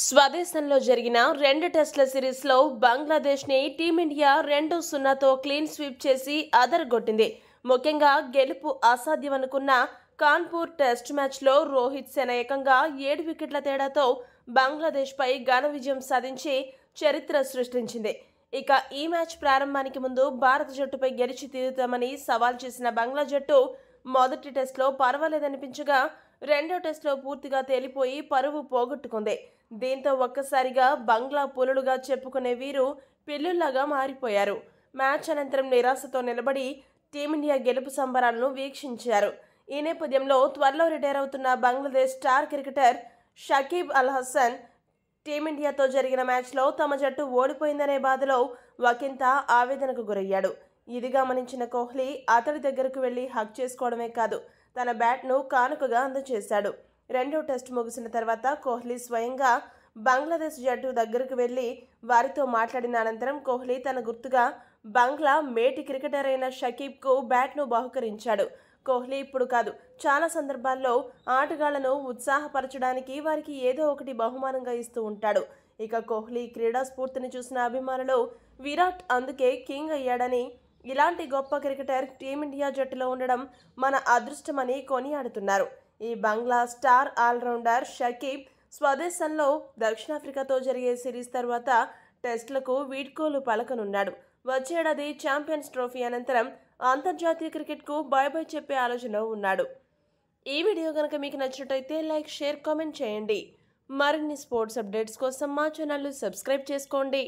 స్వదేశంలో జరిగిన 2 టెస్టుల సిరీస్లో బంగ్లాదేశ్ని టీమిండియా 2-0తో క్లీన్ స్వీప్ చేసి అదరగొట్టింది. ముఖ్యంగా గెలుపు అసాధ్యమనుకున్న కాన్పూర్ టెస్ట్ మ్యాచ్లో రోహిత్ సేన ఏకంగా 7 వికెట్ల తేడాతో బంగ్లాదేశ్పై ఘన విజయం సాధించి చరిత్ర సృష్టించింది. ఇక ఈ మ్యాచ్ ప్రారంభానికి ముందు భారత జట్టుపై గెలిచి తీరుతామని సవాల్ చేసిన బంగ్లా జట్టు మొదటి టెస్టులో పర్వాలేదనిపించగా రెండో టెస్టులో పూర్తిగా తేలిపోయి పరువు పోగొట్టుకుంది. దీంతో ఒక్కసారిగా బంగ్లా పులులుగా చెప్పుకునే వీరు పిల్లుల్లాగా మారిపోయారు. మ్యాచ్ అనంతరం నిరాశతో నిలబడి టీమిండియా గెలుపు సంబరాలను వీక్షించారు. ఈ నేపథ్యంలో త్వరలో రిటైర్ అవుతున్న బంగ్లాదేశ్ స్టార్ క్రికెటర్ షకీబ్ అల్ హసన్ టీమిండియాతో జరిగిన మ్యాచ్లో తమ జట్టు ఓడిపోయిందనే బాధలో ఒకంత ఆవేదనకు గురయ్యాడు. ఇది గమనించిన కోహ్లీ అతడి దగ్గరకు వెళ్లి హగ్ చేసుకోవడమే కాదు, తన బ్యాట్ను కానుకగా అందజేశాడు. రెండో టెస్ట్ ముగిసిన తర్వాత కోహ్లీ స్వయంగా బంగ్లాదేశ్ జట్టు దగ్గరకు వెళ్లి వారితో మాట్లాడిన అనంతరం కోహ్లీ తన గుర్తుగా బంగ్లా మేటి క్రికెటర్ అయిన షకీబ్కు బ్యాట్ను బహుకరించాడు. కోహ్లీ ఇప్పుడు కాదు, చాలా సందర్భాల్లో ఆటగాళ్లను ఉత్సాహపరచడానికి వారికి ఏదో ఒకటి బహుమానంగా ఇస్తూ ఉంటాడు. ఇక కోహ్లీ క్రీడా స్ఫూర్తిని చూసిన అభిమానులు విరాట్ అందుకే కింగ్ అయ్యాడని, ఇలాంటి గొప్ప క్రికెటర్ టీమిండియా జట్టులో ఉండడం మన అదృష్టమని కొనియాడుతున్నారు. ఈ బంగ్లా స్టార్ ఆల్రౌండర్ షకీబ్ స్వదేశంలో దక్షిణాఫ్రికాతో జరిగే సిరీస్ తర్వాత టెస్టులకు వీడ్కోలు పలకనున్నాడు. వచ్చేడాది ఛాంపియన్స్ ట్రోఫీ అనంతరం అంతర్జాతీయ క్రికెట్కు బై బై చెప్పే ఆలోచనలో ఉన్నాడు. ఈ వీడియో కనుక మీకు నచ్చినట్టయితే లైక్, షేర్, కామెంట్ చేయండి. మరిన్ని స్పోర్ట్స్ అప్డేట్స్ కోసం మా ఛానల్ను సబ్స్క్రైబ్ చేసుకోండి.